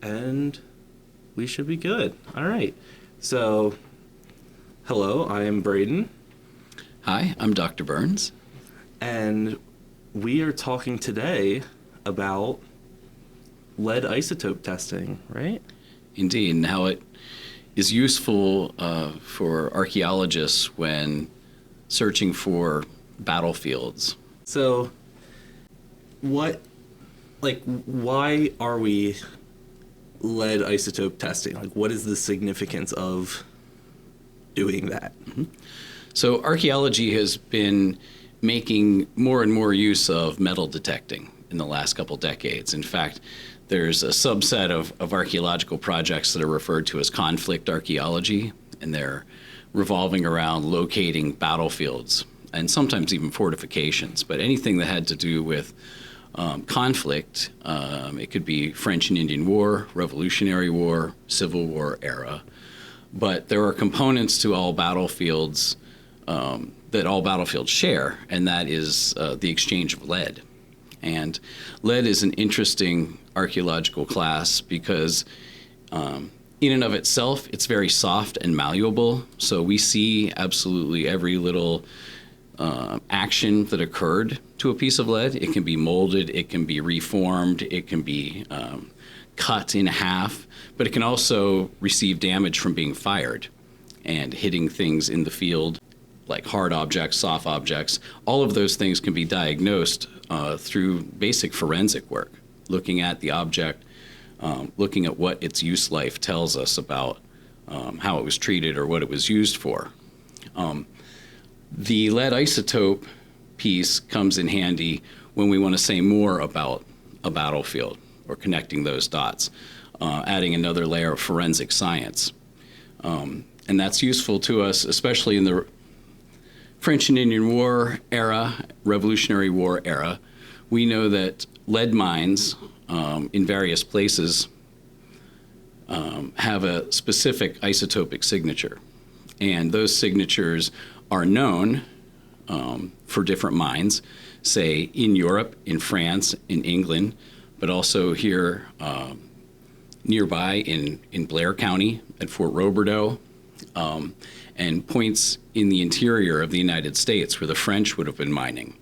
And we should be good. All right. So, hello, I am Braden. Hi, I'm Dr. Burns. And we are talking today about lead isotope testing, right? Indeed, and how it is useful for archaeologists when searching for battlefields. So, why are we lead isotope testing? Like, what is the significance of doing that? Mm-hmm. So archaeology has been making more and more use of metal detecting in the last couple decades. In fact, there's a subset of archaeological projects that are referred to as conflict archaeology, and they're revolving around locating battlefields and sometimes even fortifications. But anything that had to do with conflict, it could be French and Indian War, Revolutionary War, Civil War era. But there are components to all battlefields that all battlefields share, and that is the exchange of lead. And lead is an interesting archaeological class because in and of itself, it's very soft and malleable. So we see absolutely every little action that occurred to a piece of lead. It can be molded, it can be reformed, it can be cut in half, but it can also receive damage from being fired and hitting things in the field, like hard objects, soft objects. All of those things can be diagnosed through basic forensic work, looking at the object, looking at what its use life tells us about how it was treated or what it was used for. The lead isotope piece comes in handy when we want to say more about a battlefield or connecting those dots, adding another layer of forensic science. And that's useful to us, especially in the French and Indian War era, Revolutionary War era. We know that lead mines in various places have a specific isotopic signature. And those signatures are known for different mines, say in Europe, in France, in England, but also here nearby in Blair County at Fort Roberdeau, and points in the interior of the United States where the French would have been mining.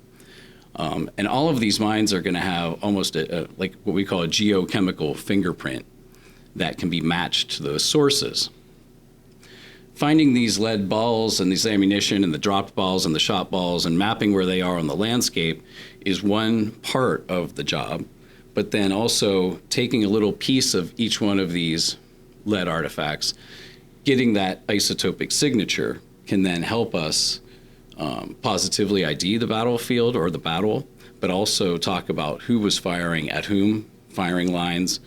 And all of these mines are going to have almost like what we call a geochemical fingerprint that can be matched to those sources. Finding these lead balls and these ammunition and the dropped balls and the shot balls and mapping where they are on the landscape is one part of the job, but then also taking a little piece of each one of these lead artifacts, getting that isotopic signature can then help us positively ID the battlefield or the battle, but also talk about who was firing at whom, firing lines,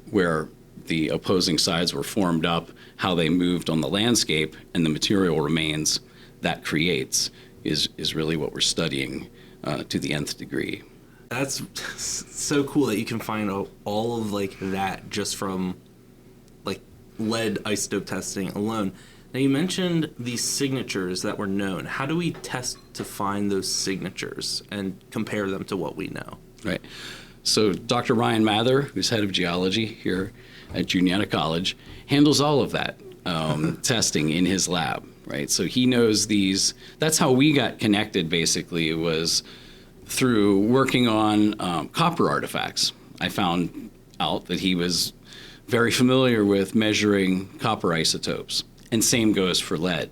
where the opposing sides were formed up, how they moved on the landscape, and the material remains that creates is really what we're studying to the nth degree. That's so cool that you can find all of like that just from like lead isotope testing alone. Now you mentioned these signatures that were known. How do we test to find those signatures and compare them to what we know? Right. So Dr. Ryan Mather, who's head of geology here at Juniata College, handles all of that testing in his lab, right? So he knows these. That's how we got connected, basically, was through working on copper artifacts. I found out that he was very familiar with measuring copper isotopes, and same goes for lead.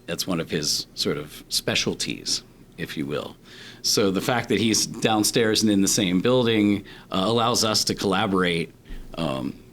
That's one of his sort of specialties, if you will. So the fact that he's downstairs and in the same building allows us to collaborate,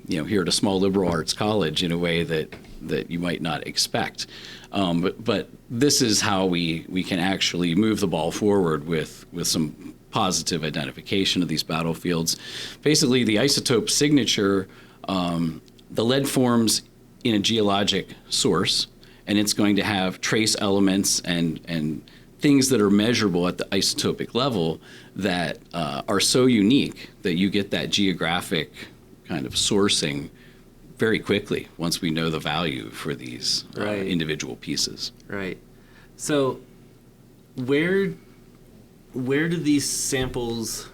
here at a small liberal arts college in a way that you might not expect. But this is how we can actually move the ball forward with some positive identification of these battlefields. Basically, the isotope signature, the lead forms in a geologic source, and it's going to have trace elements and things that are measurable at the isotopic level that are so unique that you get that geographic kind of sourcing very quickly once we know the value for these individual pieces. Right. So where do these samples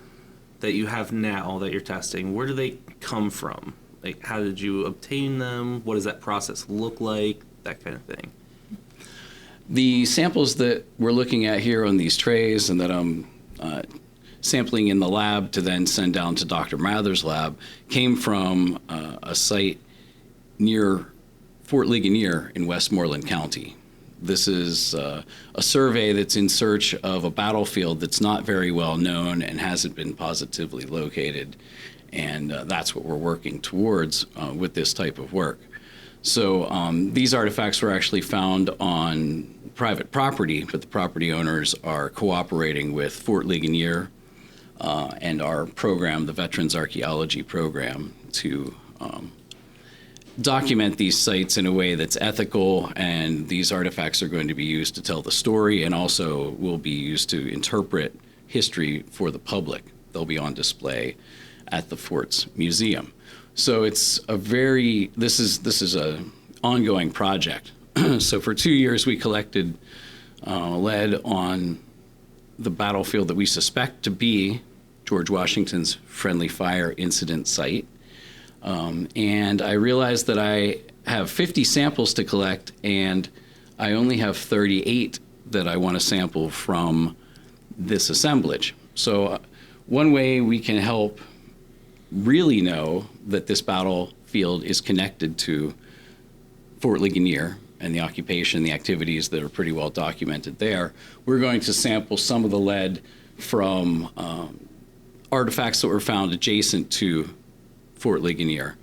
that you have now that you're testing, where do they come from? Like, how did you obtain them? What does that process look like? That kind of thing. The samples that we're looking at here on these trays and that I'm sampling in the lab to then send down to Dr. Mather's lab came from a site near Fort Ligonier in Westmoreland County. This is a survey that's in search of a battlefield that's not very well known and hasn't been positively located. And that's what we're working towards with this type of work. So these artifacts were actually found on private property, but the property owners are cooperating with Fort Ligonier and our program, the Veterans Archaeology Program, to document these sites in a way that's ethical, and these artifacts are going to be used to tell the story and also will be used to interpret history for the public. They'll be on display at the fort's museum. So it's this is a ongoing project. So for 2 years we collected lead on the battlefield that we suspect to be George Washington's friendly fire incident site. And I realized that I have 50 samples to collect, and I only have 38 that I want to sample from this assemblage. So one way we can help really know that this battlefield is connected to Fort Ligonier and the occupation, the activities that are pretty well documented there, we're going to sample some of the lead from artifacts that were found adjacent to Fort Ligonier.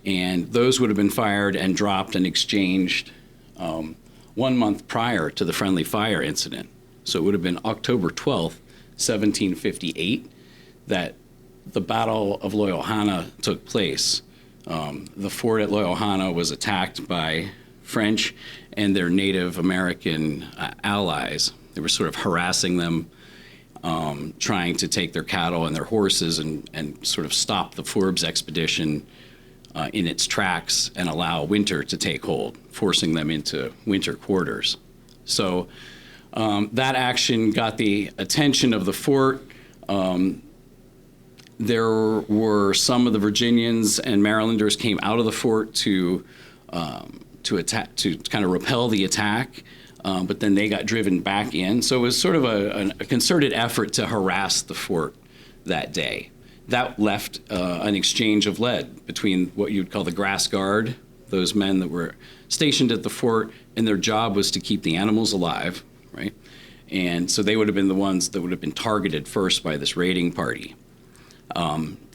And those would have been fired and dropped and exchanged 1 month prior to the friendly fire incident. So it would have been October 12th, 1758, that the Battle of Loyalhanna took place. The fort at Loyalhanna was attacked by French and their Native American allies. They were sort of harassing them, trying to take their cattle and their horses and sort of stop the Forbes expedition in its tracks and allow winter to take hold, forcing them into winter quarters. So that action got the attention of the fort. There were some of the Virginians and Marylanders came out of the fort to attack, to kind of repel the attack, but then they got driven back in. So it was sort of a concerted effort to harass the fort that day. That left an exchange of lead between what you'd call the grass guard, those men that were stationed at the fort, and their job was to keep the animals alive, right? And so they would have been the ones that would have been targeted first by this raiding party.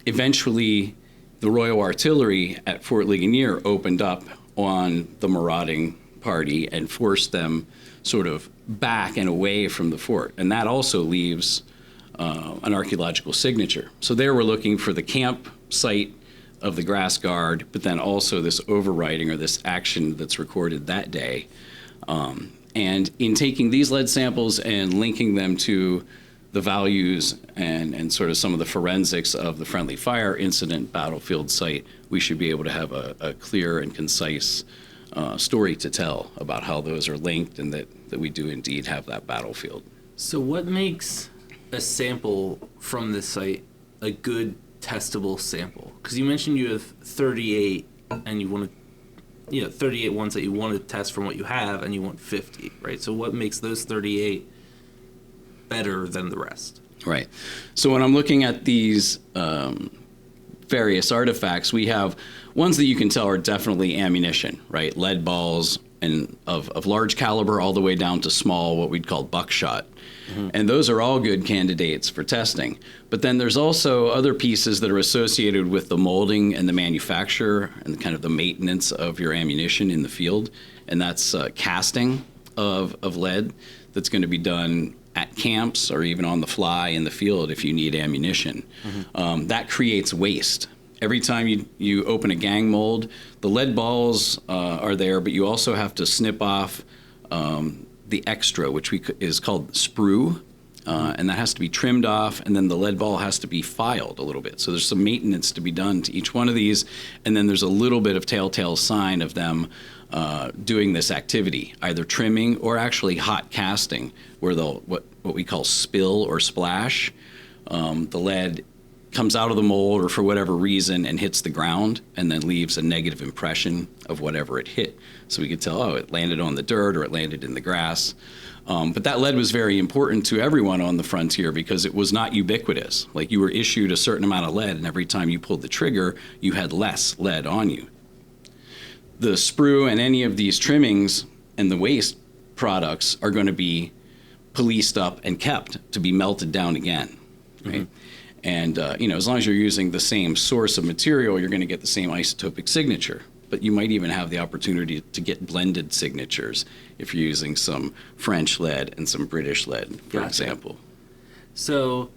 Eventually, the Royal Artillery at Fort Ligonier opened up on the marauding party and forced them sort of back and away from the fort. And that also leaves an archaeological signature. So there we're looking for the camp site of the grass guard, but then also this overriding or this action that's recorded that day. And in taking these lead samples and linking them to the values and sort of some of the forensics of the friendly fire incident battlefield site, we should be able to have a clear and concise story to tell about how those are linked and that we do indeed have that battlefield. So what makes a sample from this site a good testable sample? Because you mentioned you have 38 and you want to, 38 ones that you want to test from what you have, and you want 50, right? So what makes those 38 better than the rest? Right. So when I'm looking at these various artifacts, we have ones that you can tell are definitely ammunition, right? Lead balls and of large caliber all the way down to small, what we'd call buckshot. Mm-hmm. And those are all good candidates for testing. But then there's also other pieces that are associated with the molding and the manufacture and kind of the maintenance of your ammunition in the field. And that's casting of lead that's going to be done at camps or even on the fly in the field if you need ammunition. Mm-hmm. That creates waste. Every time you open a gang mold, the lead balls are there, but you also have to snip off the extra, which is called sprue, and that has to be trimmed off, and then the lead ball has to be filed a little bit. So there's some maintenance to be done to each one of these, and then there's a little bit of telltale sign of them doing this activity, either trimming or actually hot casting, where they'll what we call spill or splash the lead comes out of the mold or for whatever reason and hits the ground and then leaves a negative impression of whatever it hit. So we could tell, oh, it landed on the dirt or it landed in the grass. But that lead was very important to everyone on the frontier because it was not ubiquitous. Like you were issued a certain amount of lead, and every time you pulled the trigger, you had less lead on you. The sprue and any of these trimmings and the waste products are going to be policed up and kept to be melted down again, right? Mm-hmm. And, as long as you're using the same source of material, you're going to get the same isotopic signature. But you might even have the opportunity to get blended signatures if you're using some French lead and some British lead, for example. So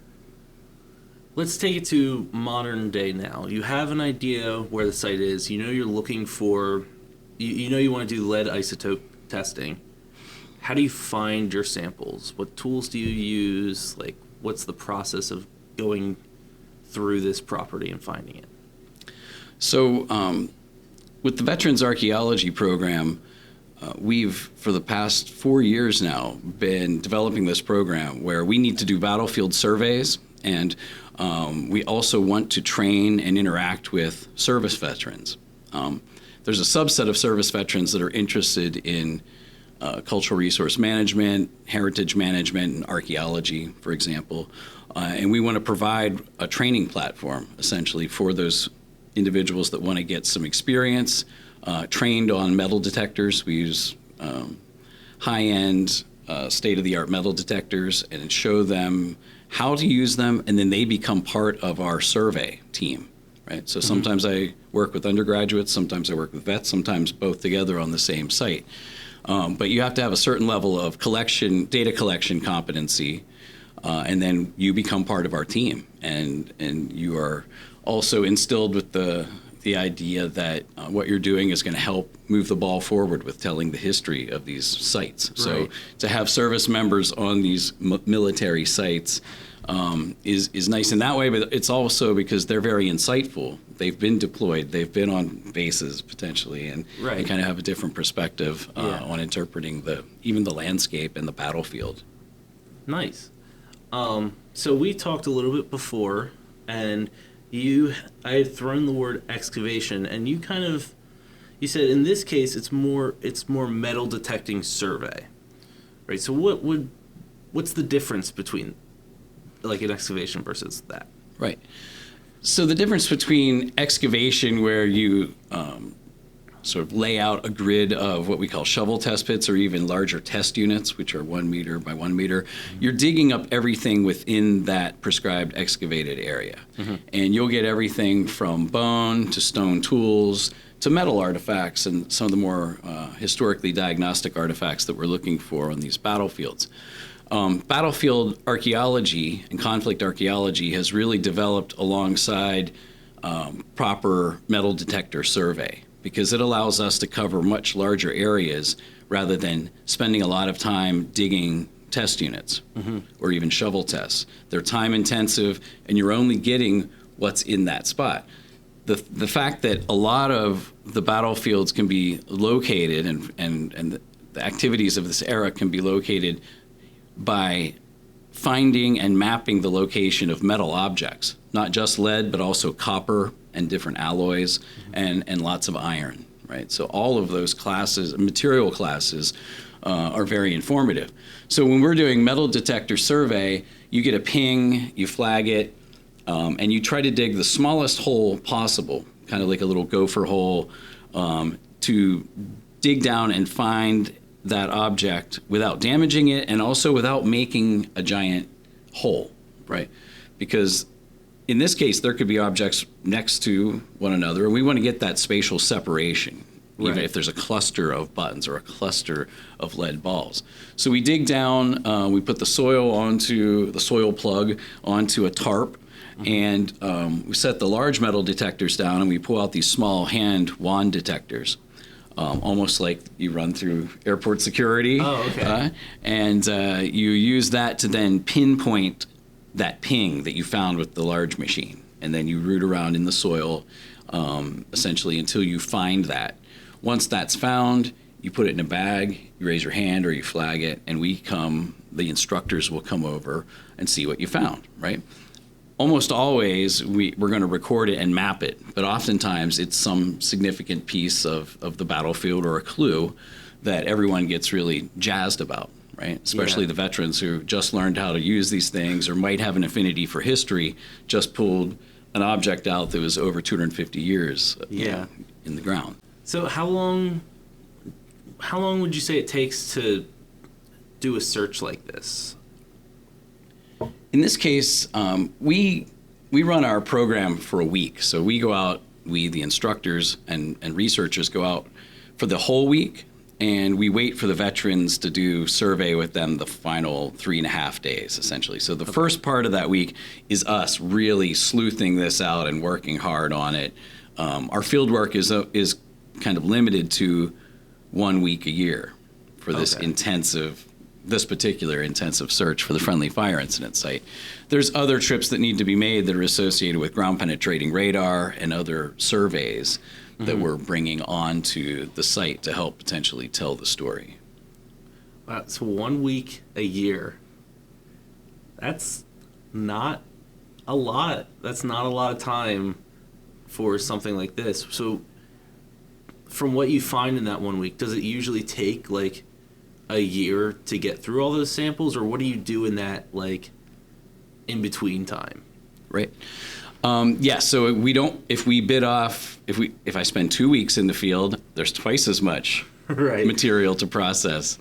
let's take it to modern day now. You have an idea where the site is. You know you're looking for, you know you want to do lead isotope testing. How do you find your samples? What tools do you use? Like, what's the process of going through this property and finding it? So with the Veterans Archaeology Program, we've, for the past 4 years now, been developing this program where we need to do battlefield surveys, and we also want to train and interact with service veterans. There's a subset of service veterans that are interested in cultural resource management, heritage management, and archaeology, for example. And we want to provide a training platform, essentially, for those individuals that want to get some experience, trained on metal detectors. We use high-end, state-of-the-art metal detectors and show them how to use them, and then they become part of our survey team, right? So sometimes I work with undergraduates, sometimes I work with vets, sometimes both together on the same site. But you have to have a certain level of data collection competency, and then you become part of our team. And you are also instilled with the idea that what you're doing is going to help move the ball forward with telling the history of these sites. Right. So to have service members on these military sites is nice in that way, but it's also because they're very insightful. They've been deployed, they've been on bases potentially, and they kind of have a different perspective on interpreting even the landscape and the battlefield. Nice. So we talked a little bit before, and I had thrown the word excavation, and you said in this case it's more metal detecting survey, right? So what's the difference between like an excavation versus that? Right. So the difference between excavation, where you sort of lay out a grid of what we call shovel test pits or even larger test units, which are 1 meter by 1 meter, you're digging up everything within that prescribed excavated area. Mm-hmm. And you'll get everything from bone to stone tools to metal artifacts and some of the more historically diagnostic artifacts that we're looking for on these battlefields. Battlefield archaeology and conflict archaeology has really developed alongside proper metal detector survey, because it allows us to cover much larger areas rather than spending a lot of time digging test units or even shovel tests. They're time intensive, and you're only getting what's in that spot. The fact that a lot of the battlefields can be located and the activities of this era can be located by finding and mapping the location of metal objects, not just lead, but also copper and different alloys and lots of iron, right? So all of those classes, material classes, are very informative. So when we're doing metal detector survey, you get a ping, you flag it, and you try to dig the smallest hole possible, kind of like a little gopher hole, to dig down and find that object without damaging it and also without making a giant hole, right? Because in this case, there could be objects next to one another, and we want to get that spatial separation, even if there's a cluster of buttons or a cluster of lead balls. So we dig down, we put the soil plug onto a tarp, and we set the large metal detectors down, and we pull out these small hand wand detectors. Almost like you run through airport security. Oh, okay. And you use that to then pinpoint that ping that you found with the large machine. And then you root around in the soil, essentially, until you find that. Once that's found, you put it in a bag, you raise your hand or you flag it, and the instructors will come over and see what you found, right? almost always we're going to record it and map it, but oftentimes it's some significant piece of the battlefield or a clue that everyone gets really jazzed about, right? Especially the veterans who just learned how to use these things or might have an affinity for history, just pulled an object out that was over 250 years in the ground. So how long would you say it takes to do a search like this? In this case, we run our program for a week. So we go out, the instructors and researchers go out for the whole week, and we wait for the veterans to do survey with them the final 3.5 days, essentially. So the first part of that week is us really sleuthing this out and working hard on it. Our field work is kind of limited to 1 week a year for this particular intensive search for the friendly fire incident site. There's other trips that need to be made that are associated with ground penetrating radar and other surveys that we're bringing onto the site to help potentially tell the story. Wow, so 1 week a year. That's not a lot. That's not a lot of time for something like this. So from what you find in that 1 week, does it usually take like a year to get through all those samples, or what do you do in that like in between time? Right. So we don't, if I spend 2 weeks in the field, there's twice as much material to process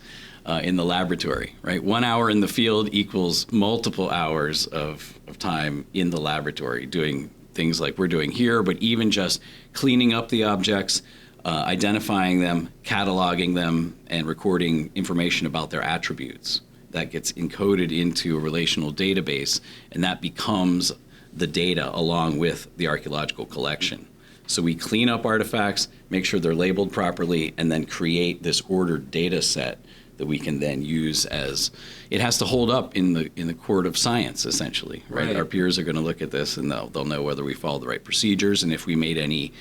in the laboratory, right? 1 hour in the field equals multiple hours of time in the laboratory doing things like we're doing here, but even just cleaning up the objects, identifying them, cataloging them, and recording information about their attributes. That gets encoded into a relational database, and that becomes the data along with the archaeological collection. So we clean up artifacts, make sure they're labeled properly, and then create this ordered data set that we can then use as, it has to hold up in the court of science, essentially, right? Our peers are going to look at this and they'll know whether we follow the right procedures and if we made any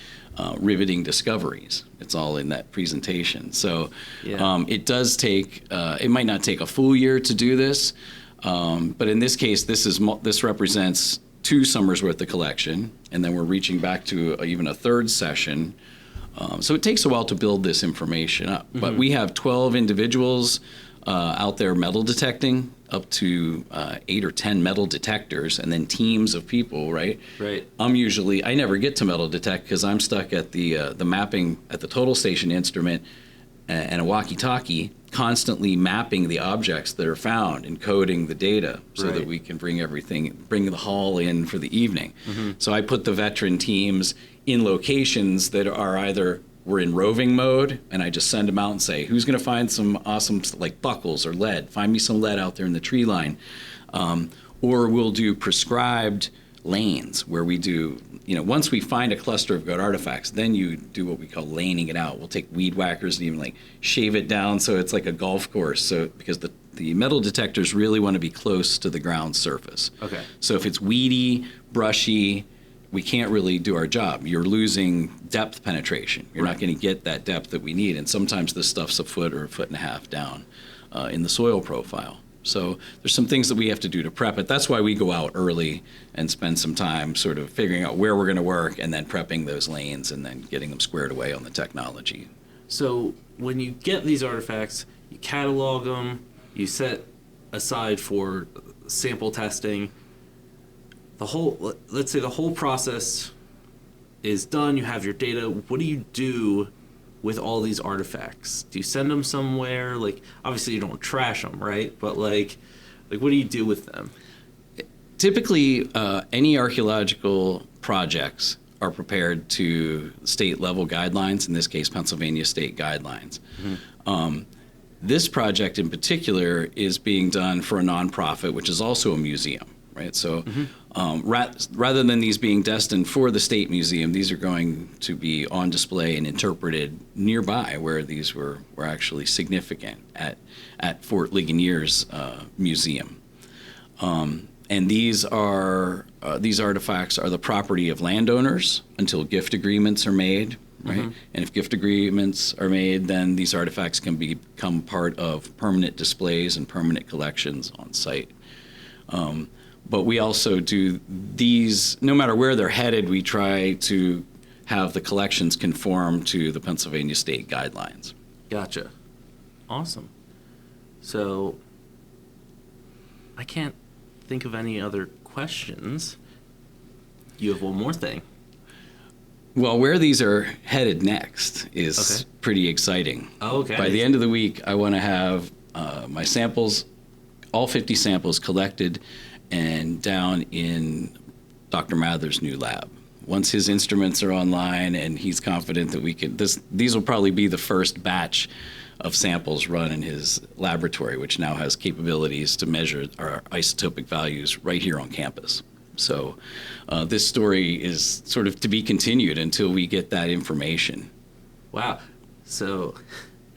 riveting discoveries. It's all in that presentation. So it does take, it might not take a full year to do this, but in this case, this represents 2 summers worth of collection, and then we're reaching back to even a third session. So it takes a while to build this information up. But we have 12 individuals out there metal detecting, up to 8 or 10 metal detectors, and then teams of people, right? Right. I never get to metal detect because I'm stuck at the mapping at the total station instrument and a walkie-talkie, constantly mapping the objects that are found, encoding the data so that we can bring the haul in for the evening. So I put the veteran teams in locations that are either we're in roving mode, and I just send them out and say, who's going to find some awesome like buckles or lead? Find me some lead out there in the tree line. Or we'll do prescribed lanes where we do, once we find a cluster of good artifacts, then you do what we call laning it out. We'll take weed whackers and even like shave it down so it's like a golf course. So because the metal detectors really want to be close to the ground surface. Okay. So if it's weedy, brushy, we can't really do our job. You're losing depth penetration. You're not going to get that depth that we need. And sometimes this stuff's a foot or a foot and a half down in the soil profile. So there's some things that we have to do to prep it. That's why we go out early and spend some time sort of figuring out where we're going to work and then prepping those lanes and then getting them squared away on the technology. So when you get these artifacts, you catalog them, you set aside for sample testing. Let's say the whole process is done, you have your data. What do you do with all these artifacts? Do you send them somewhere? Like, obviously you don't trash them, right? But like what do you do with them? Typically, any archaeological projects are prepared to state level guidelines, in this case, Pennsylvania state guidelines. This project in particular is being done for a nonprofit, which is also a museum. Right, so rather than these being destined for the state museum, these are going to be on display and interpreted nearby, where these were actually significant at Fort Ligonier's museum. And these artifacts are the property of landowners until gift agreements are made. Right, and if gift agreements are made, then these artifacts can become part of permanent displays and permanent collections on site. But we also do these, no matter where they're headed, we try to have the collections conform to the Pennsylvania state guidelines. Gotcha. Awesome. So I can't think of any other questions. You have one more thing. Well, where these are headed next is pretty exciting. Oh, okay. By the end of the week, I want to have my samples, all 50 samples collected and down in Dr. Mather's new lab. Once his instruments are online and he's confident that we can, these will probably be the first batch of samples run in his laboratory, which now has capabilities to measure our isotopic values right here on campus. So this story is sort of to be continued until we get that information. Wow. So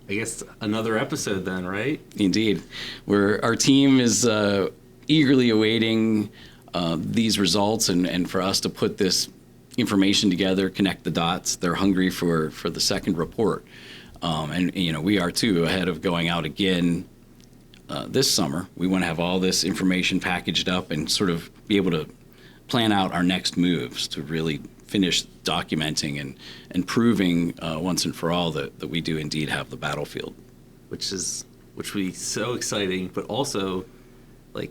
I guess another episode then, right? Indeed. Our team is eagerly awaiting these results and for us to put this information together, connect the dots. They're hungry for the second report. And we are too, ahead of going out again this summer. We want to have all this information packaged up and sort of be able to plan out our next moves to really finish documenting and proving once and for all that we do indeed have the battlefield. Which Which would be so exciting, but also like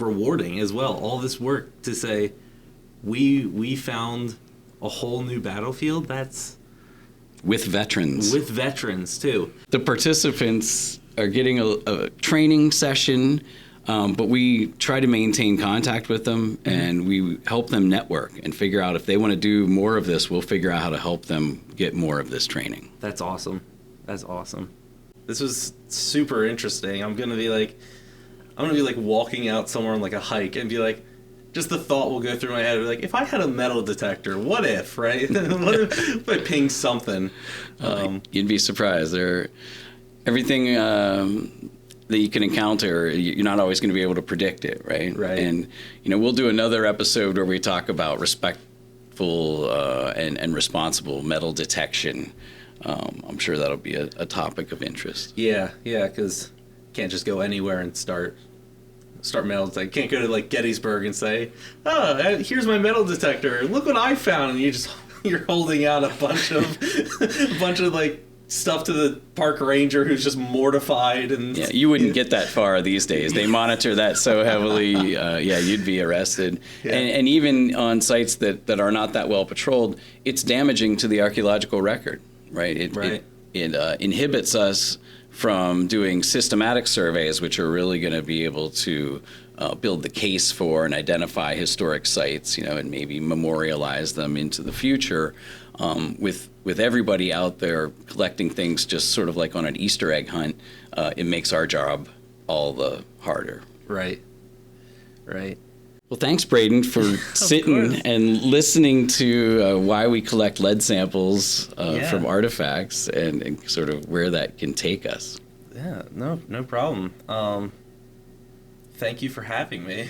rewarding as well. All this work to say we found a whole new battlefield. That's with veterans. With veterans too. The participants are getting a training session, but we try to maintain contact with them and we help them network and figure out if they want to do more of this. We'll figure out how to help them get more of this training. That's awesome. That's awesome. This was super interesting. I'm gonna be like walking out somewhere on like a hike and be like, just the thought will go through my head, like, if I had a metal detector, what if, right? What if I ping something? You'd be surprised. Everything that you can encounter, you're not always going to be able to predict it, right? Right. And we'll do another episode where we talk about respectful and responsible metal detection. I'm sure that'll be a topic of interest. Yeah, because you can't just go anywhere and start metal detecting. Can't go to like Gettysburg and say, "Oh, here's my metal detector. Look what I found." And you're holding out a bunch of like stuff to the park ranger who's just mortified. And yeah, you wouldn't get that far these days. They monitor that so heavily. You'd be arrested. Yeah. And even on sites that are not that well patrolled, it's damaging to the archaeological record, right? It inhibits us from doing systematic surveys, which are really going to be able to build the case for and identify historic sites, and maybe memorialize them into the future. With everybody out there collecting things just sort of like on an Easter egg hunt, it makes our job all the harder. Right. Well, thanks, Braden, for sitting and listening to why we collect lead samples from artifacts and sort of where that can take us. Yeah, no problem. Thank you for having me.